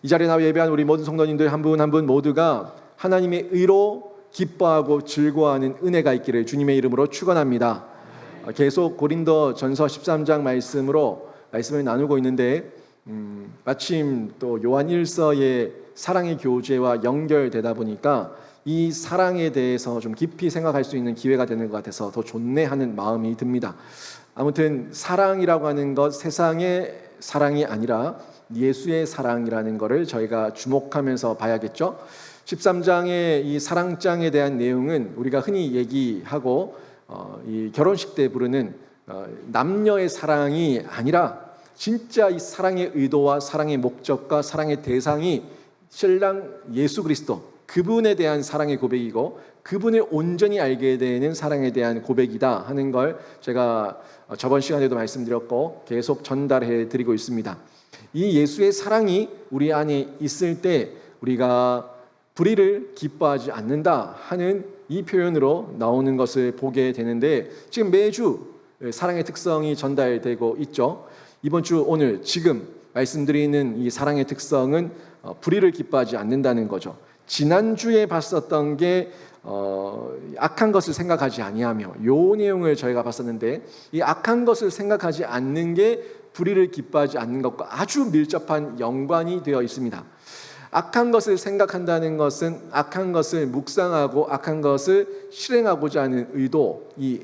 이 자리에 나와 예배한 우리 모든 성도님들 한 분 한 분 모두가 하나님의 의로 기뻐하고 즐거워하는 은혜가 있기를 주님의 이름으로 축원합니다. 계속 고린도 전서 13장 말씀을 나누고 있는데 마침 또 요한 1서의 사랑의 교제와 연결되다 보니까 이 사랑에 대해서 좀 깊이 생각할 수 있는 기회가 되는 것 같아서 더 좋네 하는 마음이 듭니다. 아무튼 사랑이라고 하는 것, 세상의 사랑이 아니라 예수의 사랑이라는 것을 저희가 주목하면서 봐야겠죠. 13장의 이 사랑장에 대한 내용은 우리가 흔히 얘기하고 이 결혼식 때 부르는 남녀의 사랑이 아니라 진짜 이 사랑의 의도와 사랑의 목적과 사랑의 대상이 신랑 예수 그리스도, 그분에 대한 사랑의 고백이고 그분을 온전히 알게 되는 사랑에 대한 고백이다 하는 걸 제가 저번 시간에도 말씀드렸고 계속 전달해 드리고 있습니다. 이 예수의 사랑이 우리 안에 있을 때 우리가 불의를 기뻐하지 않는다 하는 이 표현으로 나오는 것을 보게 되는데, 지금 매주 사랑의 특성이 전달되고 있죠. 이번 주 오늘 지금 말씀드리는 이 사랑의 특성은 불의를 기뻐하지 않는다는 거죠. 지난주에 봤었던 게 악한 것을 생각하지 아니하며, 요 내용을 저희가 봤었는데 이 악한 것을 생각하지 않는 게 불의를 기뻐하지 않는 것과 아주 밀접한 연관이 되어 있습니다. 악한 것을 생각한다는 것은 악한 것을 묵상하고 악한 것을 실행하고자 하는 의도, 이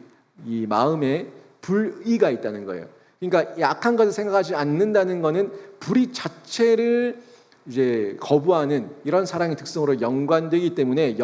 마음에 불의가 있다는 거예요. 그러니까 이 악한 것을 생각하지 않는다는 것은 불의 자체를 이제 거부하는 이런 사랑의 특성으로 연결되기 때문에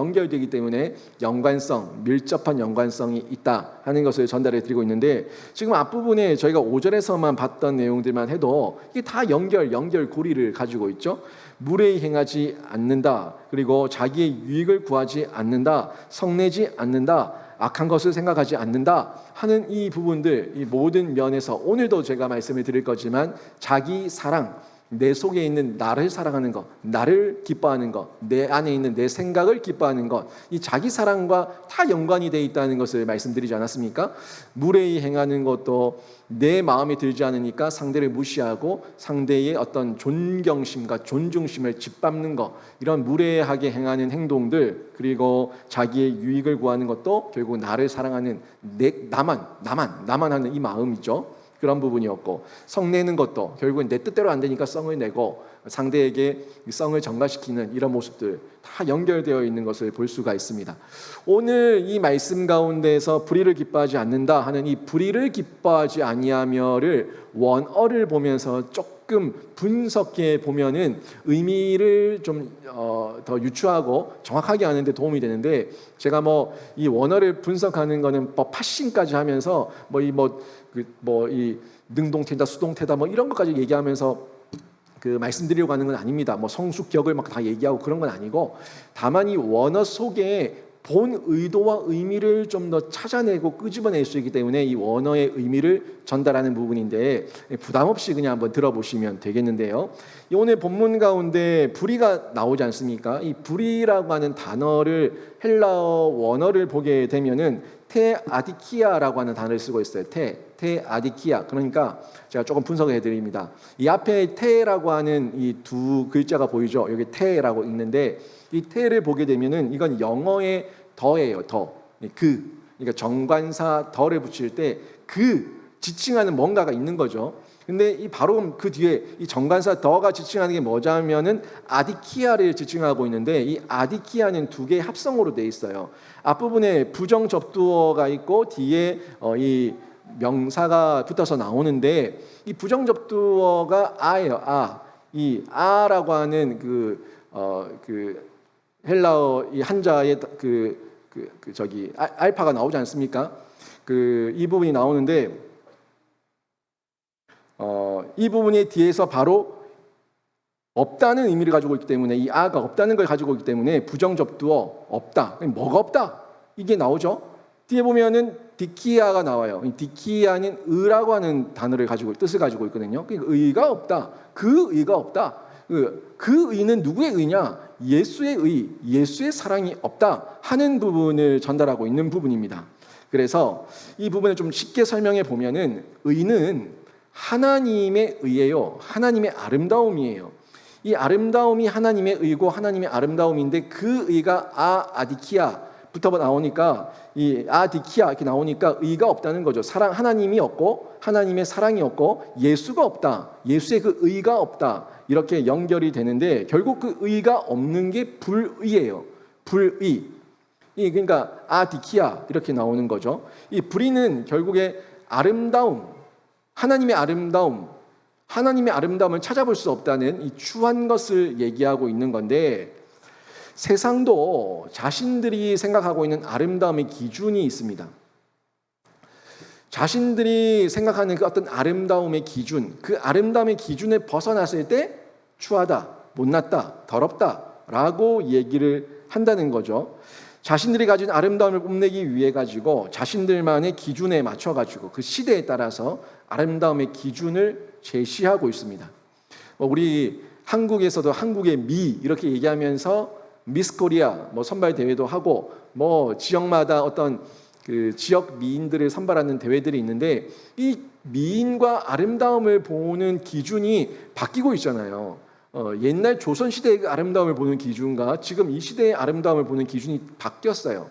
연관성, 밀접한 연관성이 있다 하는 것을 전달해 드리고 있는데, 지금 앞부분에 저희가 5절에서만 봤던 내용들만 해도 이게 다 연결고리를 가지고 있죠. 무례히 행하지 않는다, 그리고 자기의 유익을 구하지 않는다, 성내지 않는다, 악한 것을 생각하지 않는다 하는 이 부분들, 이 모든 면에서 오늘도 제가 말씀을 드릴 거지만 자기 사랑, 내 속에 있는 나를 사랑하는 것, 나를 기뻐하는 것, 내 안에 있는 내 생각을 기뻐하는 것, 이 자기 사랑과 다 연관이 되어 있다는 것을 말씀드리지 않았습니까? 무례히 행하는 것도 내 마음에 들지 않으니까 상대를 무시하고 상대의 어떤 존경심과 존중심을 짓밟는 것, 이런 무례하게 행하는 행동들, 그리고 자기의 유익을 구하는 것도 결국 나를 사랑하는 나만 하는 이 마음이죠. 그런 부분이었고, 성내는 것도 결국은 내 뜻대로 안 되니까 성을 내고 상대에게 성을 전가시키는 이런 모습들 다 연결되어 있는 것을 볼 수가 있습니다. 오늘 이 말씀 가운데서 불의를 기뻐하지 않는다 하는 이 불의를 기뻐하지 아니하며를 원어를 보면서 조금 분석해 보면은 의미를 좀 더 유추하고 정확하게 아는 데 도움이 되는데, 제가 이 원어를 분석하는 거는 파싱까지 하면서 이 능동태다 수동태다 이런 것까지 얘기하면서 말씀드리려고 하는 건 아닙니다. 성숙격을 막 다 얘기하고 그런 건 아니고, 다만 이 원어 속에 본 의도와 의미를 좀 더 찾아내고 끄집어낼 수 있기 때문에 이 원어의 의미를 전달하는 부분인데 부담 없이 그냥 한번 들어보시면 되겠는데요. 오늘 본문 가운데 불의가 나오지 않습니까? 이 불의라고 하는 단어를 헬라어 원어를 보게 되면은 테아디키아라고 하는 단어를 쓰고 있어요. 테아디키아. 그러니까 제가 조금 분석을 해드립니다. 이 앞에 테라고 하는 이 두 글자가 보이죠? 여기 테라고 있는데 이 테를 보게 되면은 이건 영어의 더예요. 그러니까 정관사 더를 붙일 때 지칭하는 뭔가가 있는 거죠. 근데 이 바로 그 뒤에 이 정관사 더가 지칭하는 게 뭐냐면은 아디키아를 지칭하고 있는데, 이 아디키아는 두 개의 합성어로 돼 있어요. 앞부분에 부정 접두어가 있고 뒤에 이 명사가 붙어서 나오는데, 이 부정 접두어가 아예요. 이 아라고 하는 그 헬라어 이 한자의 알파가 나오지 않습니까? 이 부분이 나오는데 이 부분의 뒤에서 바로 없다는 의미를 가지고 있기 때문에, 이 아가 없다는 걸 가지고 있기 때문에 부정 접두어 없다, 뭐가 없다 이게 나오죠. 뒤에 보면은 디키아가 나와요. 이 디키아는 의라고 하는 단어를 뜻을 가지고 있거든요. 그러니까 의가 없다, 의가 없다. 그 의는 누구의 의냐? 예수의 의, 예수의 사랑이 없다 하는 부분을 전달하고 있는 부분입니다. 그래서 이 부분을 좀 쉽게 설명해 보면은 의는 하나님의 의예요. 하나님의 아름다움이에요. 이 아름다움이 하나님의 의고 하나님의 아름다움인데 그 의가 아디키아부터 나오니까 이 아디키아 이렇게 나오니까 의가 없다는 거죠. 사랑 하나님이 없고 하나님의 사랑이 없고 예수가 없다. 예수의 그 의가 없다. 이렇게 연결이 되는데 결국 그 의가 없는 게 불의예요. 불의. 그러니까 아디키아 이렇게 나오는 거죠. 이 불의는 결국에 아름다움, 하나님의 아름다움을 찾아볼 수 없다는 이 추한 것을 얘기하고 있는 건데 세상도 자신들이 생각하고 있는 아름다움의 기준이 있습니다. 자신들이 생각하는 그 어떤 아름다움의 기준, 그 아름다움의 기준에 벗어났을 때 추하다, 못났다, 더럽다라고 얘기를 한다는 거죠. 자신들이 가진 아름다움을 뽐내기 위해 가지고 자신들만의 기준에 맞춰 가지고 그 시대에 따라서 아름다움의 기준을 제시하고 있습니다. 우리 한국에서도 한국의 미 이렇게 얘기하면서 미스 코리아 선발 대회도 하고 지역마다 어떤 그 지역 미인들을 선발하는 대회들이 있는데 이 미인과 아름다움을 보는 기준이 바뀌고 있잖아요. 옛날 조선 시대의 아름다움을 보는 기준과 지금 이 시대의 아름다움을 보는 기준이 바뀌었어요.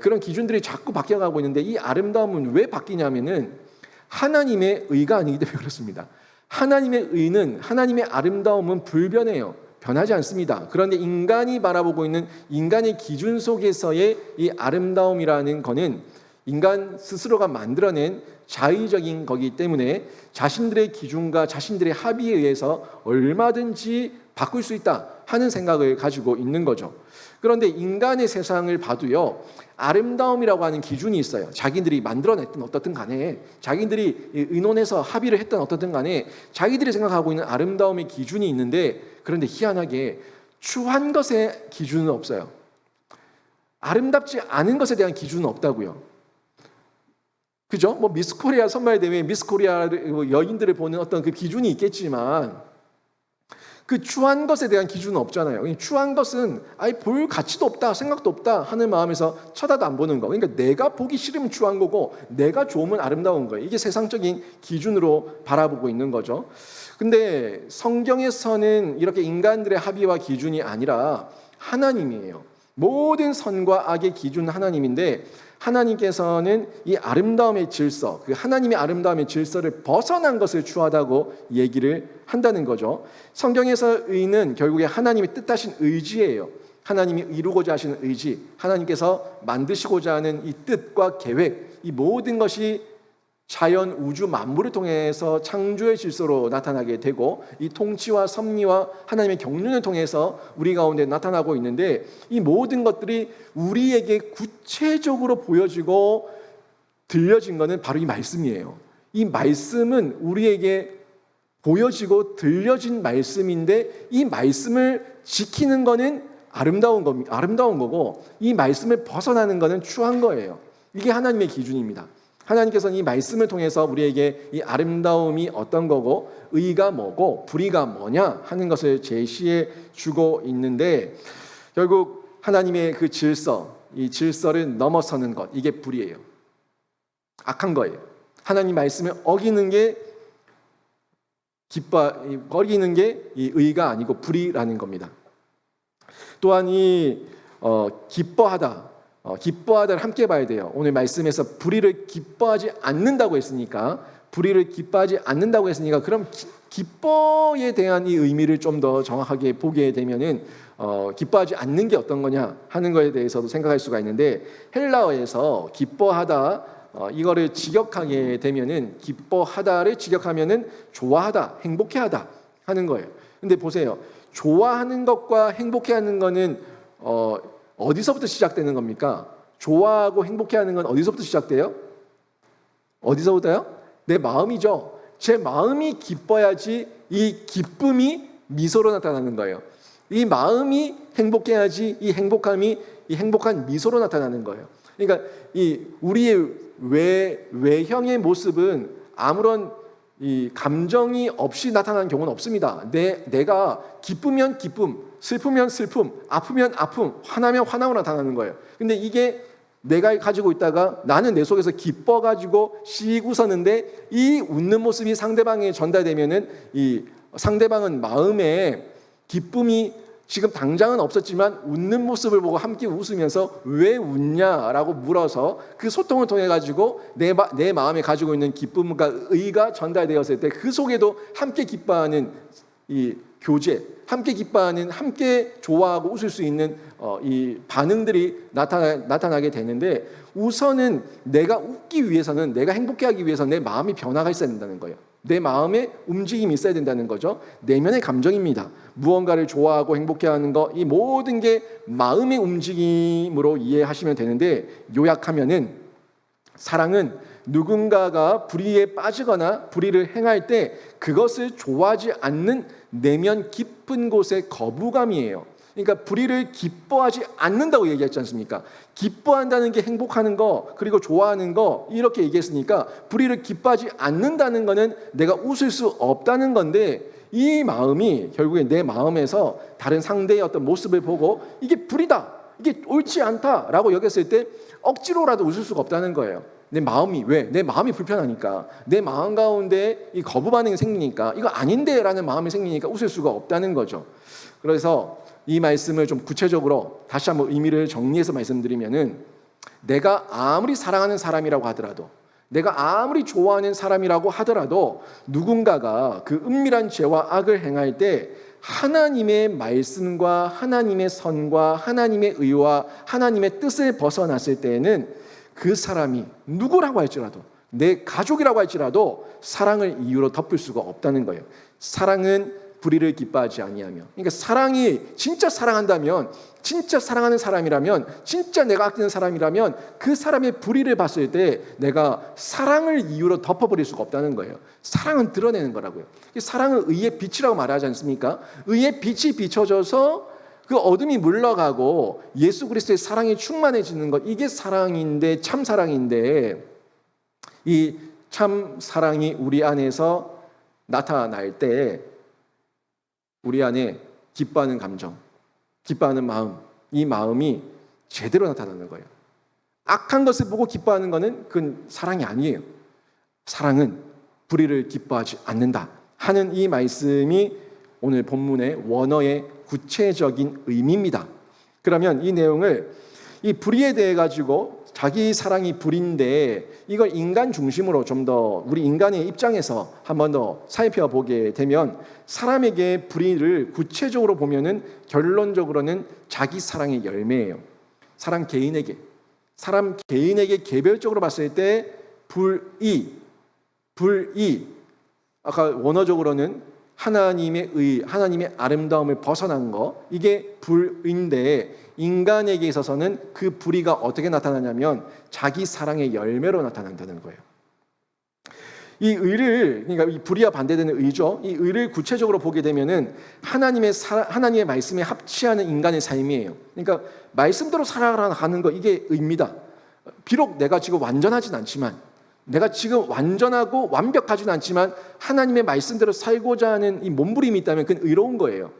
그런 기준들이 자꾸 바뀌어가고 있는데 이 아름다움은 왜 바뀌냐면은 하나님의 의가 아니기 때문에 그렇습니다. 하나님의 의는 하나님의 아름다움은 불변해요. 변하지 않습니다. 그런데 인간이 바라보고 있는 인간의 기준 속에서의 이 아름다움이라는 것은 인간 스스로가 만들어낸 자의적인 거기 때문에 자신들의 기준과 자신들의 합의에 의해서 얼마든지 바꿀 수 있다 하는 생각을 가지고 있는 거죠. 그런데 인간의 세상을 봐도요, 아름다움이라고 하는 기준이 있어요. 자기들이 만들어냈든 어떻든 간에, 자기들이 의논해서 합의를 했든 어떻든 간에 자기들이 생각하고 있는 아름다움의 기준이 있는데, 그런데 희한하게 추한 것의 기준은 없어요. 아름답지 않은 것에 대한 기준은 없다고요. 그죠? 미스 코리아 선발 대회, 미스 코리아 여인들을 보는 어떤 그 기준이 있겠지만 그 추한 것에 대한 기준은 없잖아요. 추한 것은 아예 볼 가치도 없다, 생각도 없다 하는 마음에서 쳐다도 안 보는 거. 그러니까 내가 보기 싫으면 추한 거고 내가 좋으면 아름다운 거예요. 이게 세상적인 기준으로 바라보고 있는 거죠. 근데 성경에서는 이렇게 인간들의 합의와 기준이 아니라 하나님이에요. 모든 선과 악의 기준 하나님인데 하나님께서는 이 아름다움의 질서, 그 하나님의 아름다움의 질서를 벗어난 것을 추하다고 얘기를 한다는 거죠. 성경에서 의는 결국에 하나님이 뜻하신 의지예요. 하나님이 이루고자 하시는 의지, 하나님께서 만드시고자 하는 이 뜻과 계획, 이 모든 것이 자연, 우주, 만물을 통해서 창조의 질서로 나타나게 되고 이 통치와 섭리와 하나님의 경륜을 통해서 우리 가운데 나타나고 있는데 이 모든 것들이 우리에게 구체적으로 보여지고 들려진 것은 바로 이 말씀이에요. 이 말씀은 우리에게 보여지고 들려진 말씀인데 이 말씀을 지키는 것은 아름다운 거고 이 말씀을 벗어나는 것은 추한 거예요. 이게 하나님의 기준입니다. 하나님께서는 이 말씀을 통해서 우리에게 이 아름다움이 어떤 거고 의가 뭐고 불의가 뭐냐 하는 것을 제시해 주고 있는데 결국 하나님의 그 질서, 이 질서를 넘어서는 것, 이게 불의예요. 악한 거예요. 하나님 말씀을 어기는 게 어기는 게 이 의가 아니고 불의라는 겁니다. 또한 이 기뻐하다를 함께 봐야 돼요. 오늘 말씀에서 불의를 기뻐하지 않는다고 했으니까 그럼 기뻐에 대한 이 의미를 좀 더 정확하게 보게 되면은 기뻐하지 않는 게 어떤 거냐 하는 거에 대해서도 생각할 수가 있는데 헬라어에서 기뻐하다 이거를 직역하게 되면은 기뻐하다를 직역하면은 좋아하다, 행복해하다 하는 거예요. 근데 보세요. 좋아하는 것과 행복해하는 거는 어디서부터 시작되는 겁니까? 좋아하고 행복해하는 건 어디서부터 시작돼요? 어디서부터요? 내 마음이죠. 제 마음이 기뻐야지 이 기쁨이 미소로 나타나는 거예요. 이 마음이 행복해야지 이 행복함이 이 행복한 미소로 나타나는 거예요. 그러니까 이 우리의 외형의 모습은 아무런 이 감정이 없이 나타나는 경우는 없습니다. 내가 기쁘면 기쁨, 슬프면 슬픔, 아프면 아픔, 화나면 화남으로 나타나는 거예요. 근데 이게 내가 가지고 있다가 나는 내 속에서 기뻐가지고 씩 웃었는데 이 웃는 모습이 상대방에 전달되면은 이 상대방은 마음에 기쁨이 지금 당장은 없었지만 웃는 모습을 보고 함께 웃으면서 왜 웃냐라고 물어서 그 소통을 통해 가지고 내 마음에 가지고 있는 기쁨과 의가 전달되었을 때 그 속에도 함께 기뻐하는 이 교제, 함께 기뻐하는, 함께 좋아하고 웃을 수 있는 이 반응들이 나타나게 되는데, 우선은 내가 웃기 위해서는, 내가 행복해하기 위해서는 내 마음이 변화가 있어야 된다는 거예요. 내 마음에 움직임이 있어야 된다는 거죠. 내면의 감정입니다. 무언가를 좋아하고 행복해하는 거, 이 모든 게 마음의 움직임으로 이해하시면 되는데, 요약하면은 사랑은 누군가가 불의에 빠지거나 불의를 행할 때 그것을 좋아하지 않는 내면 깊은 곳의 거부감이에요. 그러니까 불의를 기뻐하지 않는다고 얘기했지 않습니까? 기뻐한다는 게 행복하는 거, 그리고 좋아하는 거, 이렇게 얘기했으니까 불의를 기뻐하지 않는다는 거는 내가 웃을 수 없다는 건데, 이 마음이 결국에 내 마음에서 다른 상대의 어떤 모습을 보고 이게 불의다, 이게 옳지 않다라고 여겼을 때 억지로라도 웃을 수가 없다는 거예요. 내 마음이, 왜? 내 마음이 불편하니까, 내 마음 가운데 이 거부 반응이 생기니까, 이거 아닌데 라는 마음이 생기니까 웃을 수가 없다는 거죠. 그래서 이 말씀을 좀 구체적으로 다시 한번 의미를 정리해서 말씀드리면은, 내가 아무리 사랑하는 사람이라고 하더라도, 내가 아무리 좋아하는 사람이라고 하더라도 누군가가 그 은밀한 죄와 악을 행할 때 하나님의 말씀과 하나님의 선과 하나님의 의와 하나님의 뜻을 벗어났을 때에는 그 사람이 누구라고 할지라도, 내 가족이라고 할지라도 사랑을 이유로 덮을 수가 없다는 거예요. 사랑은 불의를 기뻐하지 아니하며, 그러니까 사랑이 진짜 사랑한다면, 진짜 사랑하는 사람이라면, 진짜 내가 아끼는 사람이라면 그 사람의 불의를 봤을 때 내가 사랑을 이유로 덮어버릴 수가 없다는 거예요. 사랑은 드러내는 거라고요. 사랑은 의의 빛이라고 말하지 않습니까? 의의 빛이 비춰져서 그 어둠이 물러가고 예수 그리스도의 사랑이 충만해지는 것, 이게 사랑인데, 참 사랑인데, 이 참 사랑이 우리 안에서 나타날 때 우리 안에 기뻐하는 감정, 기뻐하는 마음, 이 마음이 제대로 나타나는 거예요. 악한 것을 보고 기뻐하는 것은 그건 사랑이 아니에요. 사랑은 불의를 기뻐하지 않는다 하는 이 말씀이 오늘 본문의 원어의 구체적인 의미입니다. 그러면 이 내용을, 이 불의에 대해 가지고 자기 사랑이 불인데 이걸 인간 중심으로 좀 더 우리 인간의 입장에서 한 번 더 살펴보게 되면, 사람에게 불의를 구체적으로 보면은 결론적으로는 자기 사랑의 열매예요. 사람 개인에게 개별적으로 봤을 때 불의, 아까 원어적으로는 하나님의 의, 하나님의 아름다움을 벗어난 거, 이게 불인데, 인간에게 있어서는 그 불의가 어떻게 나타나냐면 자기 사랑의 열매로 나타난다는 거예요. 이 의를, 그러니까 이 불의와 반대되는 의죠. 이 의를 구체적으로 보게 되면은 하나님의 말씀에 합치하는 인간의 삶이에요. 그러니까 말씀대로 살아가는 거, 이게 의입니다. 비록 내가 지금 완전하진 않지만, 내가 지금 완전하고 완벽하진 않지만 하나님의 말씀대로 살고자 하는 이 몸부림이 있다면 그건 의로운 거예요.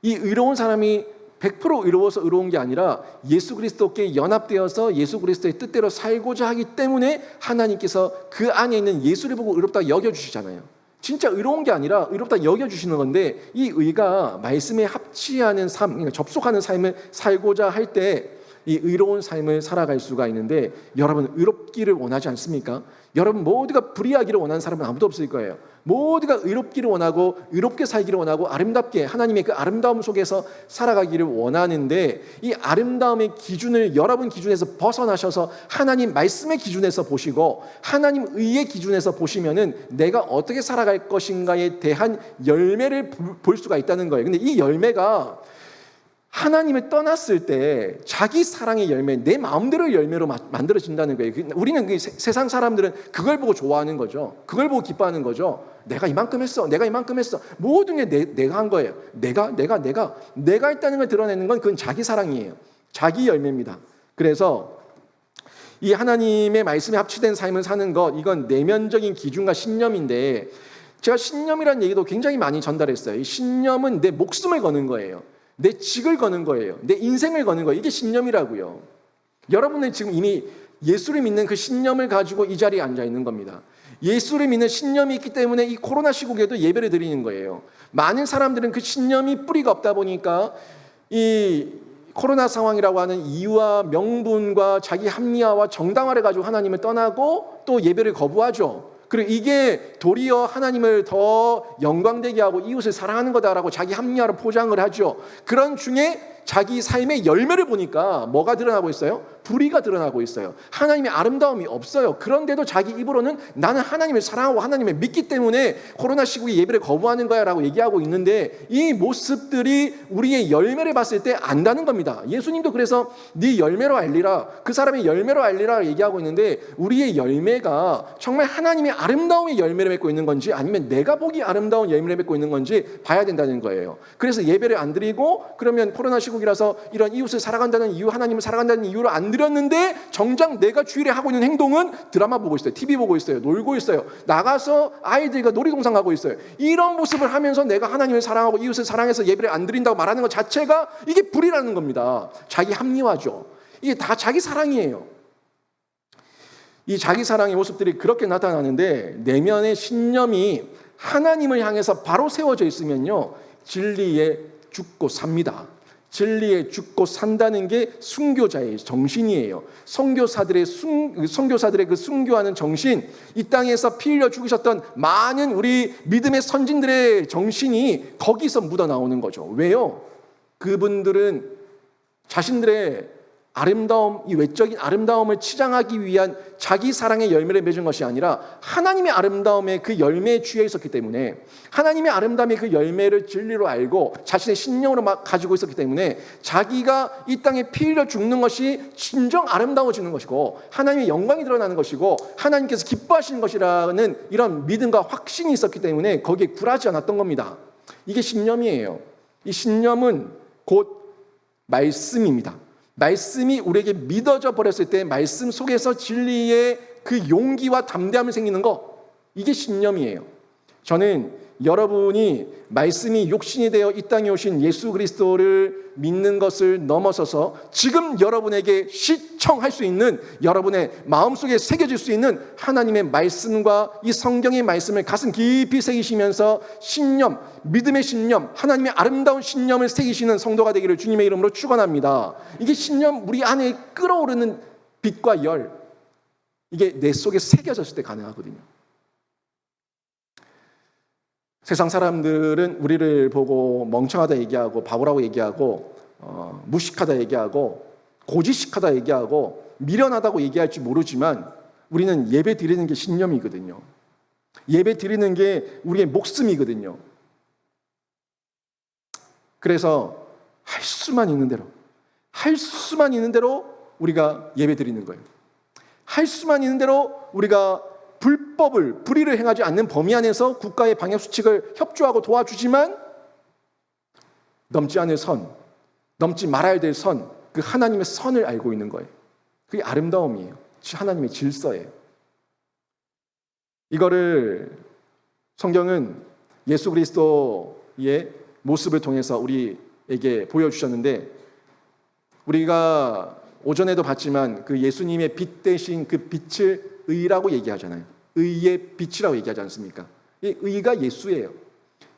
이 의로운 사람이 100% 의로워서 의로운 게 아니라 예수 그리스도께 연합되어서 예수 그리스도의 뜻대로 살고자 하기 때문에 하나님께서 그 안에 있는 예수를 보고 의롭다 여겨주시잖아요. 진짜 의로운 게 아니라 의롭다 여겨주시는 건데, 이 의가 말씀에 합치하는 삶, 그러니까 접속하는 삶을 살고자 할 때 이 의로운 삶을 살아갈 수가 있는데, 여러분 의롭기를 원하지 않습니까? 여러분 모두가 불의하기를 원하는 사람은 아무도 없을 거예요. 모두가 의롭기를 원하고 의롭게 살기를 원하고 아름답게 하나님의 그 아름다움 속에서 살아가기를 원하는데, 이 아름다움의 기준을 여러분 기준에서 벗어나셔서 하나님 말씀의 기준에서 보시고 하나님 의의 기준에서 보시면은 내가 어떻게 살아갈 것인가에 대한 열매를 볼 수가 있다는 거예요. 근데 이 열매가 하나님을 떠났을 때 자기 사랑의 열매, 내 마음대로 열매로 만들어진다는 거예요. 우리는 세상 사람들은 그걸 보고 좋아하는 거죠. 그걸 보고 기뻐하는 거죠. 내가 이만큼 했어. 모든 게 내가 한 거예요. 내가 했다는 걸 드러내는 건 그건 자기 사랑이에요. 자기 열매입니다. 그래서 이 하나님의 말씀에 합치된 삶을 사는 것, 이건 내면적인 기준과 신념인데, 제가 신념이라는 얘기도 굉장히 많이 전달했어요. 이 신념은 내 목숨을 거는 거예요. 내 직을 거는 거예요. 내 인생을 거는 거예요. 이게 신념이라고요. 여러분은 지금 이미 예수를 믿는 그 신념을 가지고 이 자리에 앉아 있는 겁니다. 예수를 믿는 신념이 있기 때문에 이 코로나 시국에도 예배를 드리는 거예요. 많은 사람들은 그 신념이 뿌리가 없다 보니까 이 코로나 상황이라고 하는 이유와 명분과 자기 합리화와 정당화를 가지고 하나님을 떠나고 또 예배를 거부하죠. 그리고 이게 도리어 하나님을 더 영광되게 하고 이웃을 사랑하는 거다라고 자기 합리화를 포장을 하죠. 그런 중에 자기 삶의 열매를 보니까 뭐가 드러나고 있어요? 불의가 드러나고 있어요. 하나님의 아름다움이 없어요. 그런데도 자기 입으로는 나는 하나님을 사랑하고 하나님을 믿기 때문에 코로나 시국에 예배를 거부하는 거야 라고 얘기하고 있는데 이 모습들이 우리의 열매를 봤을 때 안다는 겁니다. 예수님도 그래서 네 열매로 알리라, 그 사람의 열매로 알리라 얘기하고 있는데 우리의 열매가 정말 하나님의 아름다움의 열매를 맺고 있는 건지 아니면 내가 보기 아름다운 열매를 맺고 있는 건지 봐야 된다는 거예요. 그래서 예배를 안 드리고 그러면 코로나 시국이라서 이런 이웃을 사랑한다는 이유, 하나님을 사랑한다는 이유로 안 드렸는데 정작 내가 주일에 하고 있는 행동은 드라마 보고 있어요. TV 보고 있어요. 놀고 있어요. 나가서 아이들과 놀이동산 가고 있어요. 이런 모습을 하면서 내가 하나님을 사랑하고 이웃을 사랑해서 예배를 안 드린다고 말하는 것 자체가 이게 불이라는 겁니다. 자기 합리화죠. 이게 다 자기 사랑이에요. 이 자기 사랑의 모습들이 그렇게 나타나는데 내면의 신념이 하나님을 향해서 바로 세워져 있으면요, 진리에 죽고 삽니다. 진리에 죽고 산다는 게 순교자의 정신이에요. 선교사들의 그 순교하는 정신, 이 땅에서 피 흘려 죽으셨던 많은 우리 믿음의 선진들의 정신이 거기서 묻어나오는 거죠. 왜요? 그분들은 자신들의 아름다움, 이 외적인 아름다움을 치장하기 위한 자기 사랑의 열매를 맺은 것이 아니라 하나님의 아름다움의 그 열매에 취해 있었기 때문에, 하나님의 아름다움의 그 열매를 진리로 알고 자신의 신념으로 막 가지고 있었기 때문에 자기가 이 땅에 피 흘려 죽는 것이 진정 아름다워지는 것이고 하나님의 영광이 드러나는 것이고 하나님께서 기뻐하시는 것이라는 이런 믿음과 확신이 있었기 때문에 거기에 굴하지 않았던 겁니다. 이게 신념이에요. 이 신념은 곧 말씀입니다. 말씀이 우리에게 믿어져 버렸을 때 말씀 속에서 진리의 그 용기와 담대함이 생기는 거, 이게 신념이에요. 저는 여러분이 말씀이 육신이 되어 이 땅에 오신 예수 그리스도를 믿는 것을 넘어서서 지금 여러분에게 시청할 수 있는, 여러분의 마음속에 새겨질 수 있는 하나님의 말씀과 이 성경의 말씀을 가슴 깊이 새기시면서 신념, 믿음의 신념, 하나님의 아름다운 신념을 새기시는 성도가 되기를 주님의 이름으로 축원합니다. 이게 신념, 우리 안에 끓어오르는 빛과 열, 이게 내 속에 새겨졌을 때 가능하거든요. 세상 사람들은 우리를 보고 멍청하다 얘기하고 바보라고 얘기하고 무식하다 얘기하고 고지식하다 얘기하고 미련하다고 얘기할지 모르지만 우리는 예배 드리는 게 신념이거든요. 예배 드리는 게 우리의 목숨이거든요. 그래서 할 수만 있는 대로 우리가 예배 드리는 거예요. 할 수만 있는 대로 우리가 불의를 행하지 않는 범위 안에서 국가의 방역수칙을 협조하고 도와주지만 넘지 않을 선, 넘지 말아야 될 선, 그 하나님의 선을 알고 있는 거예요. 그게 아름다움이에요. 하나님의 질서예요. 이거를 성경은 예수 그리스도의 모습을 통해서 우리에게 보여주셨는데, 우리가 오전에도 봤지만 그 예수님의 빛 대신 그 빛을 의라고 얘기하잖아요. 의의 빛이라고 얘기하지 않습니까? 이 의가 예수예요.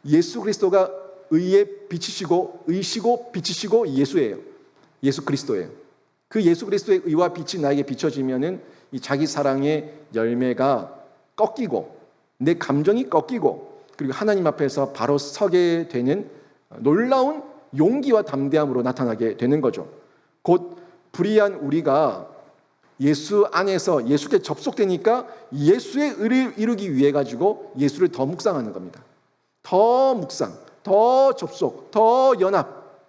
예수 그리스도가 의의 빛이시고 의시고 빛이시고 예수예요. 예수 그리스도예요. 그 예수 그리스도의 의와 빛이 나에게 비춰지면은 이 자기 사랑의 열매가 꺾이고 내 감정이 꺾이고 그리고 하나님 앞에서 바로 서게 되는 놀라운 용기와 담대함으로 나타나게 되는 거죠. 곧 불의한 우리가 예수 안에서 예수께 접속되니까 예수의 의를 이루기 위해 가지고 예수를 더 묵상하는 겁니다. 더 묵상, 더 접속, 더 연합.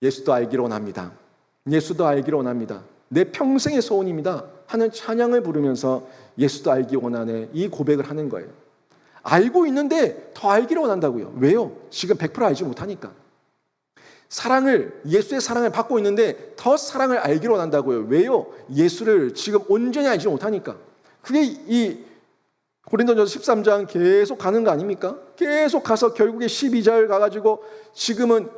예수도 알기를 원합니다. 예수도 알기를 원합니다. 내 평생의 소원입니다 하는 찬양을 부르면서 예수도 알기 원하네, 이 고백을 하는 거예요. 알고 있는데 더 알기를 원한다고요. 왜요? 지금 100% 알지 못하니까. 예수의 사랑을 받고 있는데 더 사랑을 알기를 원한다고요. 왜요? 예수를 지금 온전히 알지 못하니까. 그게 이 고린도전서 13장 계속 가는 거 아닙니까? 계속 가서 결국에 12절 가가지고 지금은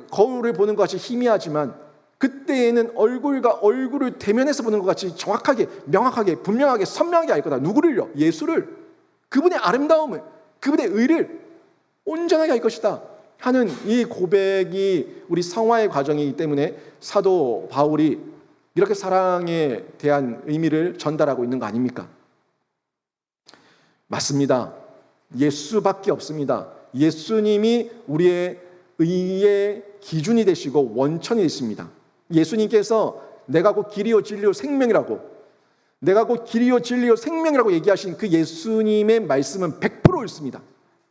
거울을 보는 것 같이 희미하지만 그때에는 얼굴과 얼굴을 대면해서 보는 것 같이 정확하게, 명확하게, 분명하게, 선명하게 알 거다. 누구를요? 예수를, 그분의 아름다움을, 그분의 의를 온전하게 알 것이다 하는 이 고백이 우리 성화의 과정이기 때문에 사도 바울이 이렇게 사랑에 대한 의미를 전달하고 있는 거 아닙니까? 맞습니다. 예수밖에 없습니다. 예수님이 우리의 의의 기준이 되시고 원천이 되십니다. 예수님께서 내가 곧 길이요 진리요 생명이라고, 내가 곧 길이요 진리요 생명이라고 얘기하신 그 예수님의 말씀은 100% 옳습니다.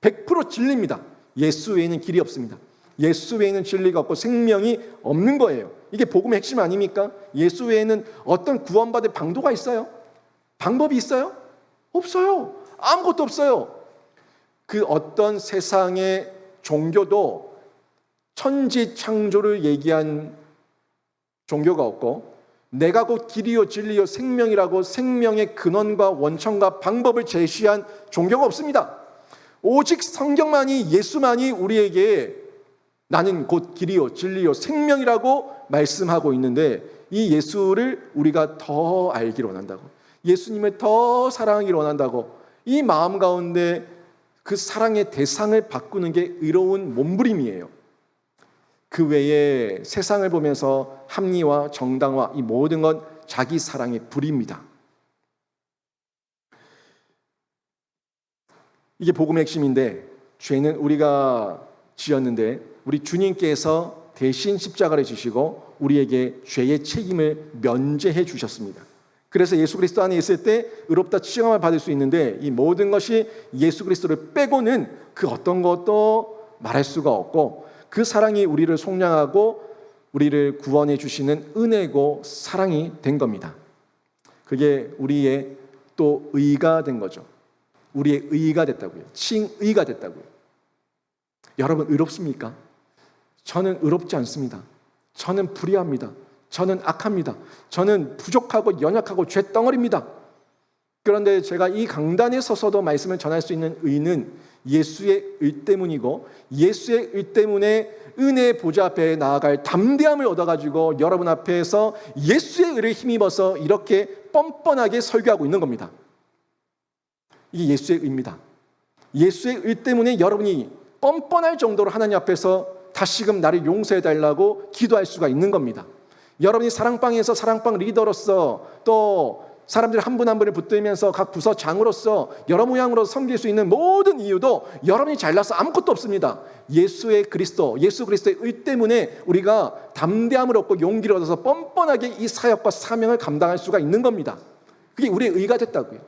100% 진리입니다. 예수 외에는 길이 없습니다. 예수 외에는 진리가 없고 생명이 없는 거예요. 이게 복음의 핵심 아닙니까? 예수 외에는 어떤 구원받을 방도가 있어요? 방법이 있어요? 없어요. 아무것도 없어요. 그 어떤 세상의 종교도 천지 창조를 얘기한 종교가 없고, 내가 곧 길이요 진리요 생명이라고 생명의 근원과 원천과 방법을 제시한 종교가 없습니다. 오직 성경만이, 예수만이 우리에게 나는 곧 길이요 진리요 생명이라고 말씀하고 있는데, 이 예수를 우리가 더 알기를 원한다고, 예수님을 더 사랑하기를 원한다고, 이 마음 가운데 그 사랑의 대상을 바꾸는 게 의로운 몸부림이에요. 그 외에 세상을 보면서 합리화, 정당화, 이 모든 건 자기 사랑의 불입니다. 이게 복음의 핵심인데, 죄는 우리가 지었는데 우리 주님께서 대신 십자가를 지시고 우리에게 죄의 책임을 면제해 주셨습니다. 그래서 예수 그리스도 안에 있을 때 의롭다 칭함을 받을 수 있는데, 이 모든 것이 예수 그리스도를 빼고는 그 어떤 것도 말할 수가 없고, 그 사랑이 우리를 속량하고 우리를 구원해 주시는 은혜고 사랑이 된 겁니다. 그게 우리의 또 의가 된 거죠. 우리의 의가 됐다고요. 칭의가 됐다고요. 여러분 의롭습니까? 저는 의롭지 않습니다. 저는 불의합니다. 저는 악합니다. 저는 부족하고 연약하고 죄덩어리입니다. 그런데 제가 이 강단에 서서도 말씀을 전할 수 있는 의는 예수의 의 때문이고, 예수의 의 때문에 은혜의 보좌 앞에 나아갈 담대함을 얻어가지고 여러분 앞에서 예수의 의를 힘입어서 이렇게 뻔뻔하게 설교하고 있는 겁니다. 이게 예수의 의입니다. 예수의 의 때문에 여러분이 뻔뻔할 정도로 하나님 앞에서 다시금 나를 용서해달라고 기도할 수가 있는 겁니다. 여러분이 사랑방에서 사랑방 리더로서, 또 사람들 한 분 한 분을 붙들면서 각 부서 장으로서 여러 모양으로 섬길 수 있는 모든 이유도 여러분이 잘나서 아무것도 없습니다. 예수의 그리스도, 예수 그리스도의 의 때문에 우리가 담대함을 얻고 용기를 얻어서 뻔뻔하게 이 사역과 사명을 감당할 수가 있는 겁니다. 그게 우리의 의가 됐다고요.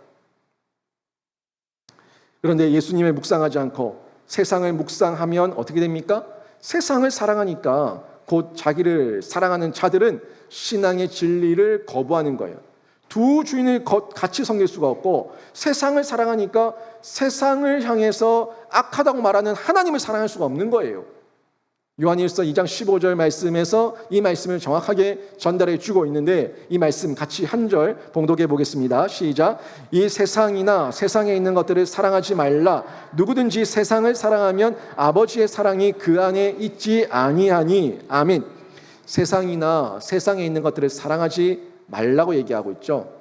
그런데 예수님을 묵상하지 않고 세상을 묵상하면 어떻게 됩니까? 세상을 사랑하니까 곧 자기를 사랑하는 자들은 신앙의 진리를 거부하는 거예요. 두 주인을 같이 섬길 수가 없고, 세상을 사랑하니까 세상을 향해서 악하다고 말하는 하나님을 사랑할 수가 없는 거예요. 요한일서 2장 15절 말씀에서 이 말씀을 정확하게 전달해 주고 있는데, 이 말씀 같이 한 절 봉독해 보겠습니다. 시작. 이 세상이나 세상에 있는 것들을 사랑하지 말라. 누구든지 세상을 사랑하면 아버지의 사랑이 그 안에 있지 아니하니. 아멘. 세상이나 세상에 있는 것들을 사랑하지 말라고 얘기하고 있죠.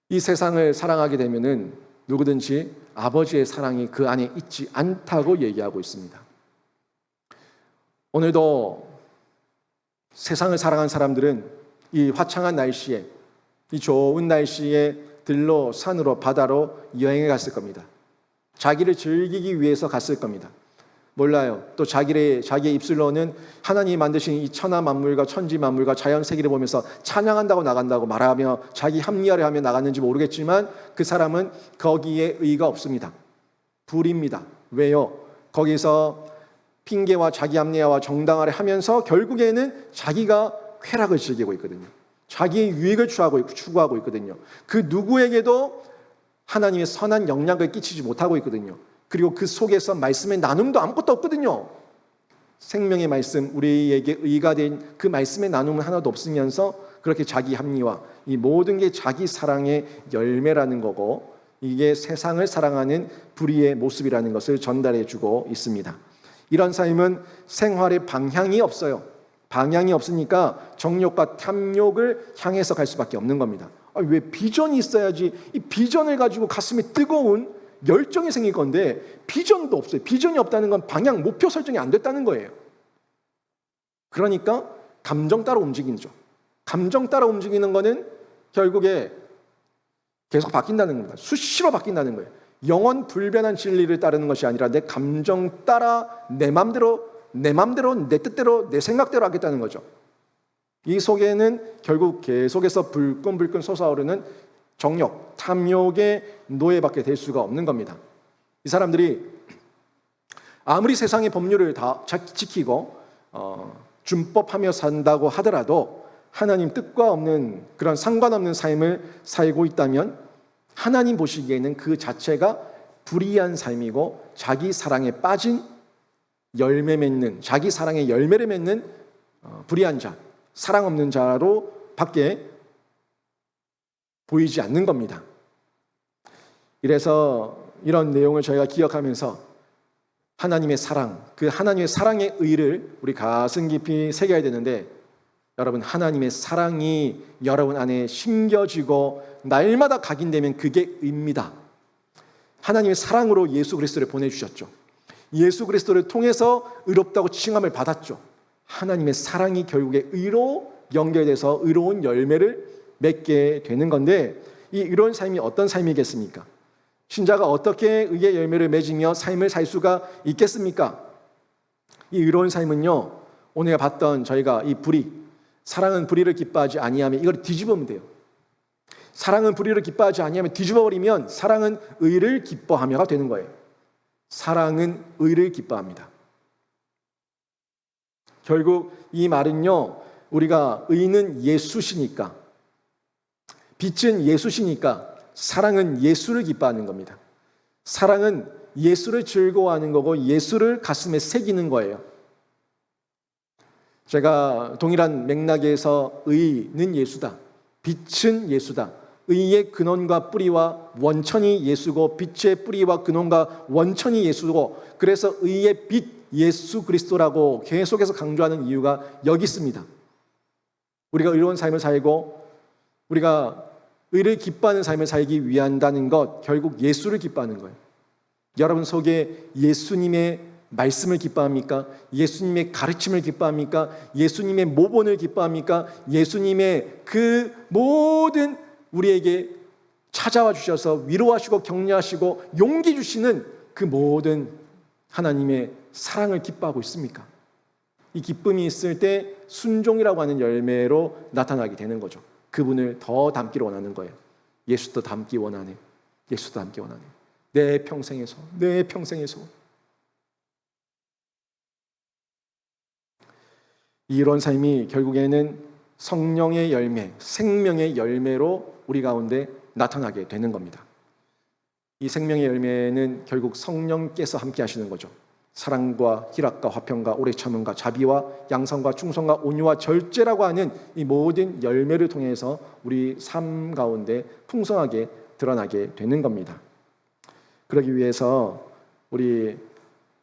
이 세상을 사랑하게 되면은 누구든지 아버지의 사랑이 그 안에 있지 않다고 얘기하고 있습니다. 오늘도 세상을 사랑한 사람들은 이 화창한 날씨에, 이 좋은 날씨에 들로, 산으로, 바다로 여행에 갔을 겁니다. 자기를 즐기기 위해서 갔을 겁니다. 몰라요. 또 자기의 입술로는 하나님이 만드신 이 천하 만물과 천지 만물과 자연 세계를 보면서 찬양한다고 나간다고 말하며 자기 합리화를 하며 나갔는지 모르겠지만, 그 사람은 거기에 의가 없습니다. 불입니다. 왜요? 거기서 핑계와 자기 합리화와 정당화를 하면서 결국에는 자기가 쾌락을 즐기고 있거든요. 자기의 유익을 추구하고 있거든요. 그 누구에게도 하나님의 선한 영향을 끼치지 못하고 있거든요. 그리고 그 속에서 말씀의 나눔도 아무것도 없거든요. 생명의 말씀, 우리에게 의가 된 그 말씀의 나눔은 하나도 없으면서 그렇게 자기 합리화, 이 모든 게 자기 사랑의 열매라는 거고, 이게 세상을 사랑하는 불의의 모습이라는 것을 전달해 주고 있습니다. 이런 삶은 생활의 방향이 없어요. 방향이 없으니까 정욕과 탐욕을 향해서 갈 수밖에 없는 겁니다. 왜 비전이 있어야지 이 비전을 가지고 가슴에 뜨거운 열정이 생길 건데 비전도 없어요. 비전이 없다는 건 방향, 목표 설정이 안 됐다는 거예요. 그러니까 감정 따라 움직이는 거죠. 감정 따라 움직이는 거는 결국에 계속 바뀐다는 겁니다. 수시로 바뀐다는 거예요. 영원 불변한 진리를 따르는 것이 아니라 내 감정 따라 내 맘대로, 내 뜻대로, 내 생각대로 하겠다는 거죠. 이 속에는 결국 계속해서 불끈불끈 솟아오르는 정욕, 탐욕에 노예받게 될 수가 없는 겁니다. 이 사람들이 아무리 세상의 법률을 다 지키고 준법하며 산다고 하더라도 하나님 뜻과 없는 그런 상관없는 삶을 살고 있다면 하나님 보시기에는 그 자체가 불의한 삶이고 자기 사랑에 빠진 열매 맺는, 자기 사랑의 열매를 맺는 불의한 자, 사랑 없는 자로 밖에 보이지 않는 겁니다. 이래서 이런 내용을 저희가 기억하면서 하나님의 사랑, 그 하나님의 사랑의 의를 우리 가슴 깊이 새겨야 되는데, 여러분, 하나님의 사랑이 여러분 안에 심겨지고 날마다 각인되면 그게 의입니다. 하나님의 사랑으로 예수 그리스도를 보내주셨죠. 예수 그리스도를 통해서 의롭다고 칭함을 받았죠. 하나님의 사랑이 결국에 의로 연결돼서 의로운 열매를 맺게 되는 건데, 이 의로운 삶이 어떤 삶이겠습니까? 신자가 어떻게 의의 열매를 맺으며 삶을 살 수가 있겠습니까? 이 의로운 삶은요, 오늘 봤던 저희가 이 불의, 사랑은 불의를 기뻐하지 아니하며, 이걸 뒤집으면 돼요. 사랑은 불의를 기뻐하지 아니하며 뒤집어버리면 사랑은 의를 기뻐하며가 되는 거예요. 사랑은 의를 기뻐합니다. 결국 이 말은요, 우리가 의는 예수시니까, 빛은 예수시니까 사랑은 예수를 기뻐하는 겁니다. 사랑은 예수를 즐거워하는 거고 예수를 가슴에 새기는 거예요. 제가 동일한 맥락에서 의는 예수다, 빛은 예수다, 의의 근원과 뿌리와 원천이 예수고 빛의 뿌리와 근원과 원천이 예수고, 그래서 의의 빛 예수 그리스도라고 계속해서 강조하는 이유가 여기 있습니다. 우리가 의로운 삶을 살고 우리가 의를 기뻐하는 삶을 살기 위한다는 것, 결국 예수를 기뻐하는 거예요. 여러분 속에 예수님의 말씀을 기뻐합니까? 예수님의 가르침을 기뻐합니까? 예수님의 모본을 기뻐합니까? 예수님의 그 모든 우리에게 찾아와 주셔서 위로하시고 격려하시고 용기 주시는 그 모든 하나님의 사랑을 기뻐하고 있습니까? 이 기쁨이 있을 때 순종이라고 하는 열매로 나타나게 되는 거죠. 그분을 더 닮기를 원하는 거예요. 예수도 닮기 원하네. 예수도 닮기 원하네. 내 평생에서. 이런 삶이 결국에는 성령의 열매, 생명의 열매로 우리 가운데 나타나게 되는 겁니다. 이 생명의 열매는 결국 성령께서 함께 하시는 거죠. 사랑과 희락과 화평과 오래 참음과 자비와 양선과 충성과 온유와 절제라고 하는 이 모든 열매를 통해서 우리 삶 가운데 풍성하게 드러나게 되는 겁니다. 그러기 위해서 우리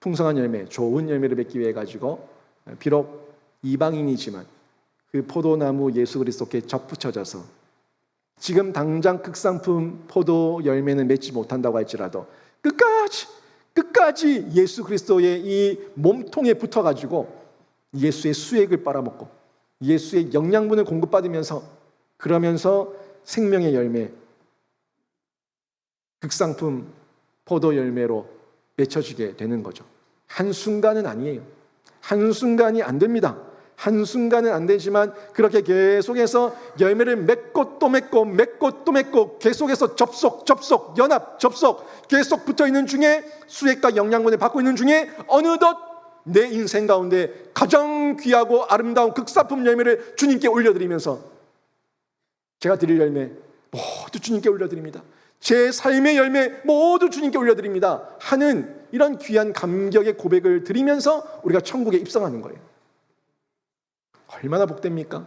풍성한 열매, 좋은 열매를 맺기 위해 가지고 비록 이방인이지만 그 포도나무 예수 그리스도께 접붙여져서 지금 당장 극상품 포도 열매는 맺지 못한다고 할지라도 끝까지 예수 그리스도의 이 몸통에 붙어가지고 예수의 수액을 빨아먹고 예수의 영양분을 공급받으면서, 그러면서 생명의 열매, 극상품 포도 열매로 맺혀지게 되는 거죠. 한순간은 아니에요. 한순간이 안 됩니다. 한순간은 안 되지만 그렇게 계속해서 열매를 맺고 또 맺고 계속해서 접속, 연합, 계속 붙어있는 중에 수액과 영양분을 받고 있는 중에 어느덧 내 인생 가운데 가장 귀하고 아름다운 극사품 열매를 주님께 올려드리면서 제가 드릴 열매 모두 주님께 올려드립니다. 제 삶의 열매 모두 주님께 올려드립니다 하는 이런 귀한 감격의 고백을 드리면서 우리가 천국에 입성하는 거예요. 얼마나 복됩니까?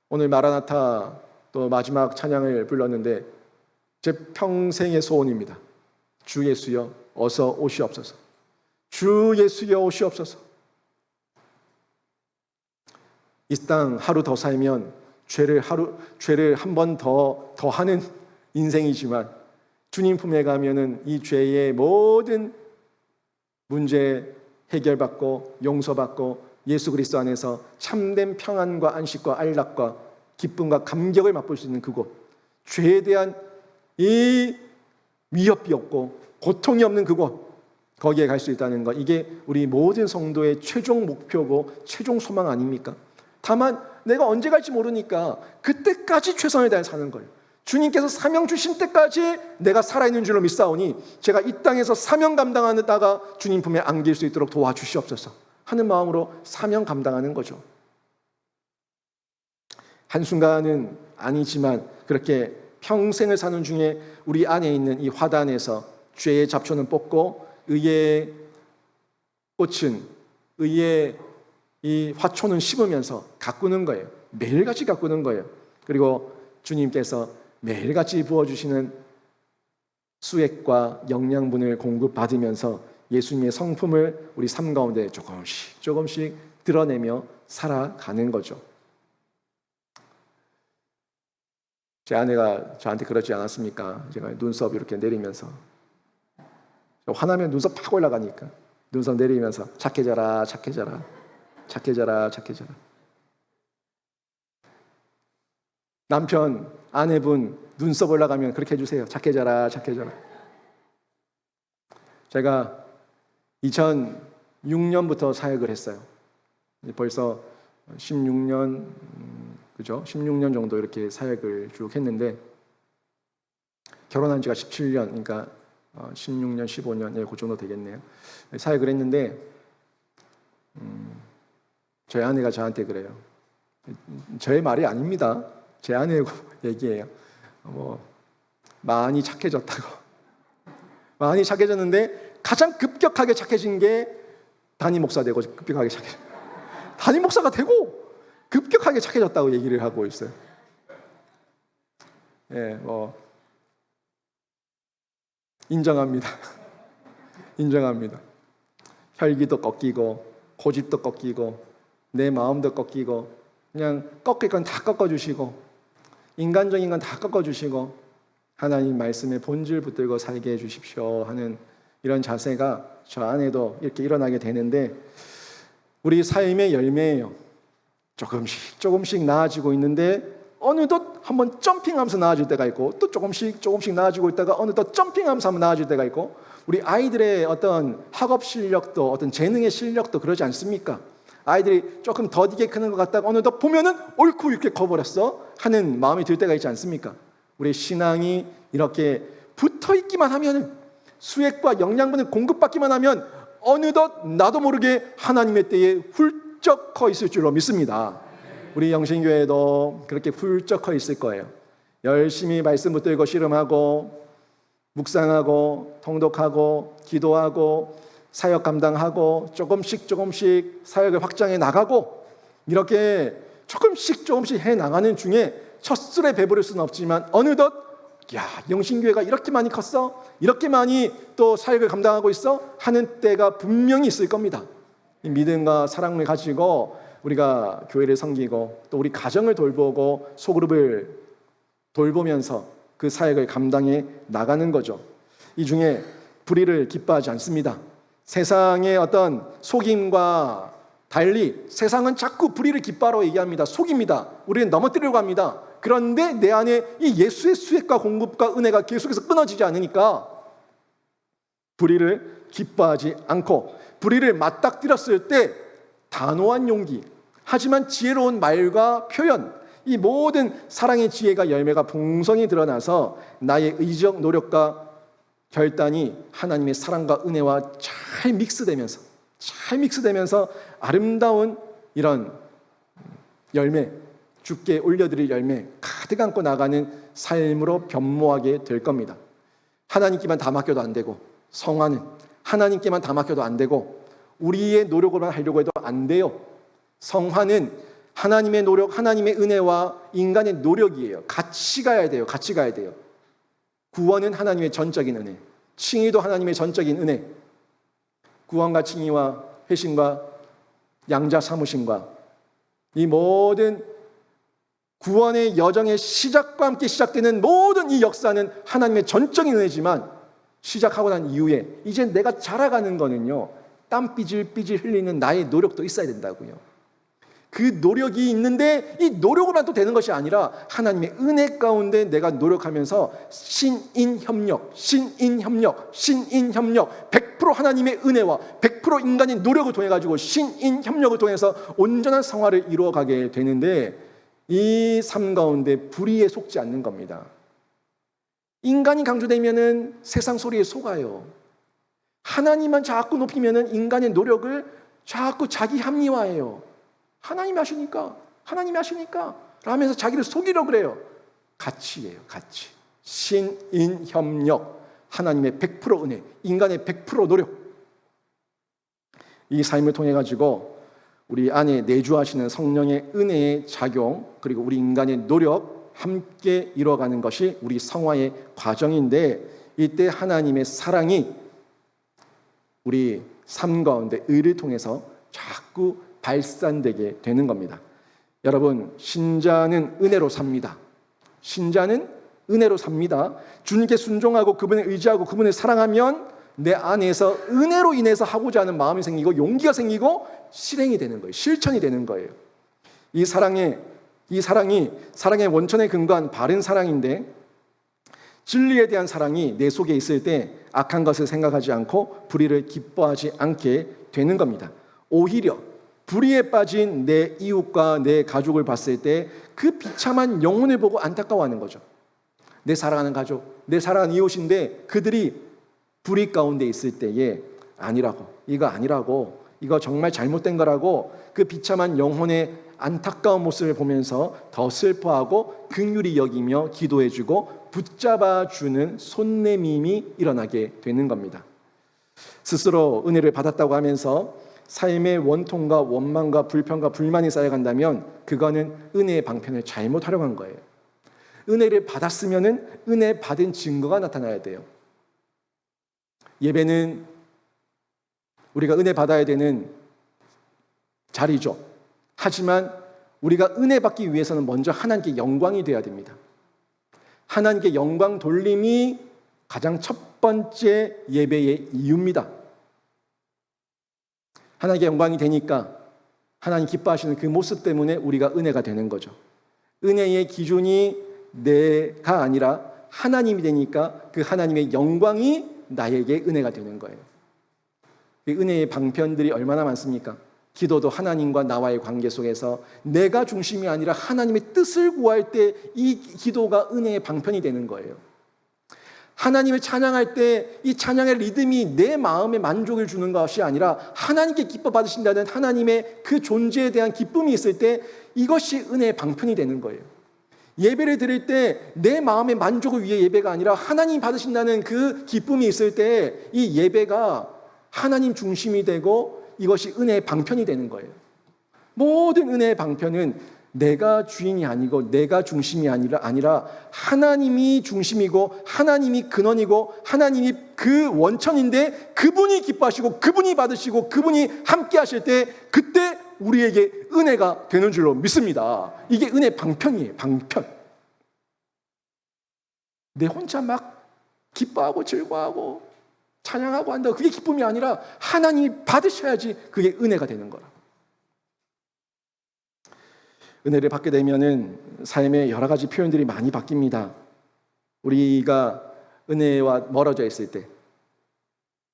오늘 마라나타 또 마지막 찬양을 불렀는데 제 평생의 소원입니다. 주 예수여 어서 오시옵소서. 주 예수여 오시옵소서. 이 땅 하루 더 살면 죄를 한 번 더 하는 인생이지만 주님 품에 가면은 이 죄의 모든 문제 해결받고 용서받고 예수 그리스도 안에서 참된 평안과 안식과 안락과 기쁨과 감격을 맛볼 수 있는 그곳, 죄에 대한 이 위협이 없고 고통이 없는 그곳, 거기에 갈 수 있다는 것, 이게 우리 모든 성도의 최종 목표고 최종 소망 아닙니까? 다만 내가 언제 갈지 모르니까 그때까지 최선을 다해 사는 거예요. 주님께서 사명 주신 때까지 내가 살아있는 줄로 믿사오니 제가 이 땅에서 사명 감당하다가 주님 품에 안길 수 있도록 도와주시옵소서 하는 마음으로 사명 감당하는 거죠. 한순간은 아니지만 그렇게 평생을 사는 중에 우리 안에 있는 이 화단에서 죄의 잡초는 뽑고 의의 꽃은, 의의 이 화초는 심으면서 가꾸는 거예요. 매일같이 가꾸는 거예요. 그리고 주님께서 매일같이 부어주시는 수액과 영양분을 공급받으면서 예수님의 성품을 우리 삶 가운데 조금씩 드러내며 살아가는 거죠. 제 아내가 저한테 그러지 않았습니까? 제가 눈썹 이렇게 내리면서 화나면 눈썹 팍 올라가니까 눈썹 내리면서 착해져라 착해져라 착해져라 착해져라. 남편, 아내분 눈썹 올라가면 그렇게 해주세요. 착해져라 착해져라. 제가 2006년부터 사역을 했어요. 벌써 16년, 그죠? 16년 정도 이렇게 사역을 쭉 했는데 결혼한 지가 17년, 그러니까 16년, 15년, 그 정도 되겠네요. 사역을 했는데 저희 아내가 저한테 그래요. 저의 말이 아닙니다. 제 아내고 얘기해요. 많이 착해졌다고. 많이 착해졌는데 가장 급격하게 착해진 게 담임 목사 되고 급격하게 착해졌어요. 담임 목사가 되고 급격하게 착해졌다고 얘기를 하고 있어요. 예, 인정합니다. 인정합니다. 혈기도 꺾이고 고집도 꺾이고 내 마음도 꺾이고 그냥 꺾일 건 다 꺾어주시고 인간적인 건 다 꺾어주시고 하나님 말씀의 본질 붙들고 살게 해주십시오 하는 이런 자세가 저 안에도 이렇게 일어나게 되는데 우리 삶의 열매예요. 조금씩 나아지고 있는데 어느덧 한번 점핑하면서 나아질 때가 있고 또 조금씩 나아지고 있다가 어느덧 점핑하면서 한번 나아질 때가 있고 우리 아이들의 어떤 학업 실력도 어떤 재능의 실력도 그러지 않습니까? 아이들이 조금 더디게 크는 것 같다가 어느덧 보면은 옳고 이렇게 커버렸어 하는 마음이 들 때가 있지 않습니까? 우리 신앙이 이렇게 붙어있기만 하면 수액과 영양분을 공급받기만 하면 어느덧 나도 모르게 하나님의 때에 훌쩍 커 있을 줄로 믿습니다. 우리 영신교회도 그렇게 훌쩍 커 있을 거예요. 열심히 말씀 붙들고 씨름하고 묵상하고 통독하고 기도하고 사역 감당하고 조금씩 사역을 확장해 나가고 이렇게 조금씩 해 나가는 중에 첫술에 배부를 수는 없지만 어느덧 영신교회가 이렇게 많이 컸어? 이렇게 많이 또 사역을 감당하고 있어? 하는 때가 분명히 있을 겁니다. 이 믿음과 사랑을 가지고 우리가 교회를 섬기고 또 우리 가정을 돌보고 소그룹을 돌보면서 그 사역을 감당해 나가는 거죠. 이 중에 불의를 기뻐하지 않습니다. 세상의 어떤 속임과 달리 세상은 자꾸 불의를 기뻐하라고 얘기합니다. 속입니다. 우리는 넘어뜨리려고 합니다. 그런데 내 안에 이 예수의 수액과 공급과 은혜가 계속해서 끊어지지 않으니까 불의를 기뻐하지 않고 불의를 맞닥뜨렸을 때 단호한 용기, 하지만 지혜로운 말과 표현, 이 모든 사랑의 지혜가 열매가 풍성히 드러나서 나의 의지적 노력과 결단이 하나님의 사랑과 은혜와 잘 믹스되면서 아름다운 이런 열매, 주께 올려드릴 열매 가득 안고 나가는 삶으로 변모하게 될 겁니다. 하나님께만 다 맡겨도 안 되고 성화는 하나님께만 다 맡겨도 안 되고 우리의 노력으로만 하려고 해도 안 돼요. 성화는 하나님의 노력, 하나님의 은혜와 인간의 노력이에요. 같이 가야 돼요. 구원은 하나님의 전적인 은혜, 칭의도 하나님의 전적인 은혜. 구원과 칭의와 회심과 양자 사무심과 이 모든 구원의 여정의 시작과 함께 시작되는 모든 이 역사는 하나님의 전적인 은혜지만 시작하고 난 이후에 이제 내가 자라가는 거는요, 땀 삐질삐질 흘리는 나의 노력도 있어야 된다고요. 그 노력이 있는데 이 노력으로만 또 되는 것이 아니라 하나님의 은혜 가운데 내가 노력하면서 신인협력 100% 하나님의 은혜와 100% 인간의 노력을 통해 가지고 신인협력을 통해서 온전한 성화를 이루어가게 되는데 이 삶 가운데 불의에 속지 않는 겁니다. 인간이 강조되면은 세상 소리에 속아요. 하나님만 자꾸 높이면은 인간의 노력을 자꾸 자기 합리화해요. 하나님이 하시니까 라면서 자기를 속이려고 그래요. 가치예요, 가치. 신인협력, 하나님의 100% 은혜, 인간의 100% 노력. 이 삶을 통해 가지고 우리 안에 내주하시는 성령의 은혜의 작용, 그리고 우리 인간의 노력 함께 이루어가는 것이 우리 성화의 과정인데, 이때 하나님의 사랑이 우리 삶 가운데 의를 통해서 자꾸 발산되게 되는 겁니다. 여러분, 신자는 은혜로 삽니다. 신자는 은혜로 삽니다. 주님께 순종하고 그분을 의지하고 그분을 사랑하면 내 안에서 은혜로 인해서 하고자 하는 마음이 생기고 용기가 생기고 실행이 되는 거예요. 실천이 되는 거예요. 이 사랑이 사랑의 원천에 근거한 바른 사랑인데, 진리에 대한 사랑이 내 속에 있을 때 악한 것을 생각하지 않고 불의를 기뻐하지 않게 되는 겁니다. 오히려 불의에 빠진 내 이웃과 내 가족을 봤을 때 그 비참한 영혼을 보고 안타까워하는 거죠. 내 사랑하는 가족, 내 사랑하는 이웃인데 그들이 불의 가운데 있을 때에 이거 정말 잘못된 거라고 그 비참한 영혼의 안타까운 모습을 보면서 더 슬퍼하고 긍휼히 여기며 기도해주고 붙잡아주는 손내밈이 일어나게 되는 겁니다. 스스로 은혜를 받았다고 하면서 삶의 원통과 원망과 불평과 불만이 쌓여간다면 그거는 은혜의 방편을 잘못 활용한 거예요. 은혜를 받았으면은 은혜 받은 증거가 나타나야 돼요. 예배는 우리가 은혜 받아야 되는 자리죠. 하지만 우리가 은혜 받기 위해서는 먼저 하나님께 영광이 되어야 됩니다. 하나님께 영광 돌림이 가장 첫 번째 예배의 이유입니다. 하나님께 영광이 되니까 하나님 기뻐하시는 그 모습 때문에 우리가 은혜가 되는 거죠. 은혜의 기준이 내가 아니라 하나님이 되니까 그 하나님의 영광이 나에게 은혜가 되는 거예요. 그 은혜의 방편들이 얼마나 많습니까? 기도도 하나님과 나와의 관계 속에서 내가 중심이 아니라 하나님의 뜻을 구할 때 이 기도가 은혜의 방편이 되는 거예요. 하나님을 찬양할 때 이 찬양의 리듬이 내 마음에 만족을 주는 것이 아니라 하나님께 기뻐 받으신다는 하나님의 그 존재에 대한 기쁨이 있을 때 이것이 은혜의 방편이 되는 거예요. 예배를 드릴 때 내 마음의 만족을 위해 예배가 아니라 하나님 받으신다는 그 기쁨이 있을 때 이 예배가 하나님 중심이 되고 이것이 은혜의 방편이 되는 거예요. 모든 은혜의 방편은 내가 주인이 아니고 내가 중심이 아니라 하나님이 중심이고 하나님이 근원이고 하나님이 그 원천인데 그분이 기뻐하시고 그분이 받으시고 그분이 함께 하실 때 그때 우리에게 은혜가 되는 줄로 믿습니다. 이게 은혜의 방편이에요. 방편. 내 혼자 막 기뻐하고 즐거워하고 찬양하고 한다고 그게 기쁨이 아니라 하나님이 받으셔야지 그게 은혜가 되는 거라. 은혜를 받게 되면은 삶의 여러 가지 표현들이 많이 바뀝니다. 우리가 은혜와 멀어져 있을 때,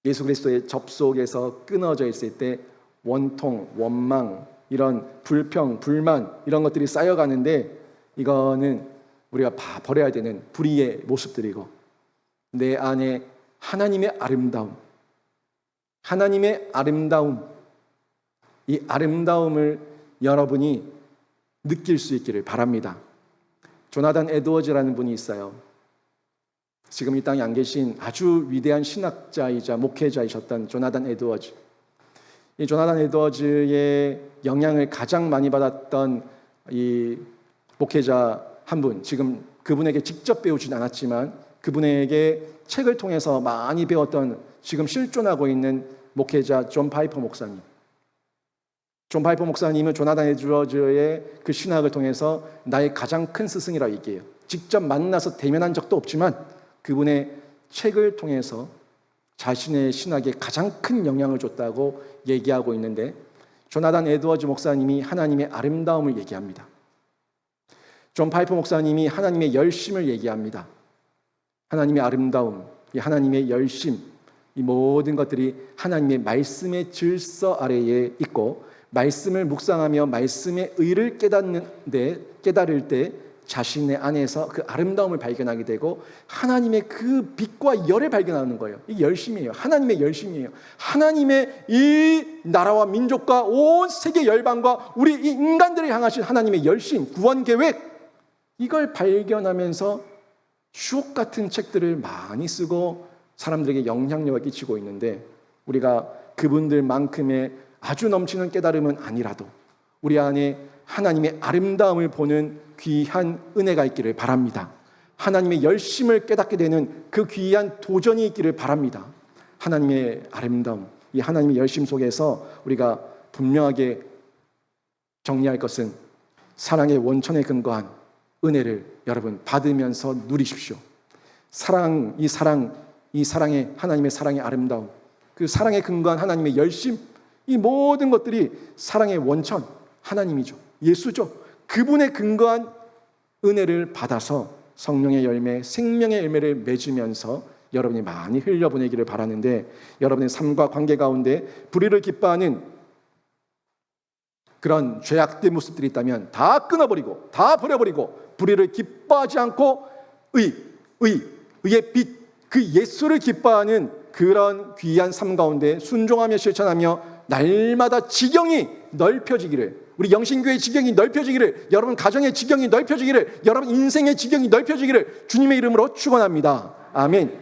예수 그리스도의 접속에서 끊어져 있을 때 원통, 원망, 이런 불평, 불만 이런 것들이 쌓여가는데 이거는 우리가 버려야 되는 불의의 모습들이고 내 안에 하나님의 아름다움, 이 아름다움을 여러분이 느낄 수 있기를 바랍니다. 조나단 에드워즈라는 분이 있어요. 지금 이 땅에 안 계신 아주 위대한 신학자이자 목회자이셨던 조나단 에드워즈. 이 조나단 에드워즈의 영향을 가장 많이 받았던 이 목회자 한 분, 지금 그분에게 직접 배우진 않았지만 그분에게 책을 통해서 많이 배웠던 지금 실존하고 있는 목회자 존 파이퍼 목사님. 존 파이퍼 목사님은 조나단 에드워즈의 그 신학을 통해서 나의 가장 큰 스승이라고 얘기해요. 직접 만나서 대면한 적도 없지만 그분의 책을 통해서 자신의 신학에 가장 큰 영향을 줬다고 얘기하고 있는데, 조나단 에드워즈 목사님이 하나님의 아름다움을 얘기합니다. 존 파이퍼 목사님이 하나님의 열심을 얘기합니다. 하나님의 아름다움, 이 하나님의 열심, 이 모든 것들이 하나님의 말씀의 질서 아래에 있고, 말씀을 묵상하며 말씀의 의를 깨달을 때 자신의 안에서 그 아름다움을 발견하게 되고 하나님의 그 빛과 열을 발견하는 거예요. 이게 열심이에요. 하나님의 열심이에요. 하나님의 이 나라와 민족과 온 세계 열방과 우리 이 인간들을 향하신 하나님의 열심, 구원 계획, 이걸 발견하면서 주옥 같은 책들을 많이 쓰고 사람들에게 영향력을 끼치고 있는데, 우리가 그분들만큼의 아주 넘치는 깨달음은 아니라도 우리 안에 하나님의 아름다움을 보는 귀한 은혜가 있기를 바랍니다. 하나님의 열심을 깨닫게 되는 그 귀한 도전이 있기를 바랍니다. 하나님의 아름다움, 이 하나님의 열심 속에서 우리가 분명하게 정리할 것은 사랑의 원천에 근거한 은혜를 여러분 받으면서 누리십시오. 이 사랑의 하나님의 사랑의 아름다움, 그 사랑에 근거한 하나님의 열심, 이 모든 것들이 사랑의 원천 하나님이죠. 예수죠. 그분에 근거한 은혜를 받아서 성령의 열매, 생명의 열매를 맺으면서 여러분이 많이 흘려보내기를 바라는데, 여러분의 삶과 관계 가운데 불의를 기뻐하는 그런 죄악된 모습들이 있다면 다 끊어버리고 다 버려버리고 불의를 기뻐하지 않고 의의 빛, 그 예수를 기뻐하는 그런 귀한 삶 가운데 순종하며 실천하며 날마다 지경이 넓혀지기를, 우리 영신교회의 지경이 넓혀지기를, 여러분 가정의 지경이 넓혀지기를, 여러분 인생의 지경이 넓혀지기를 주님의 이름으로 축원합니다. 아멘.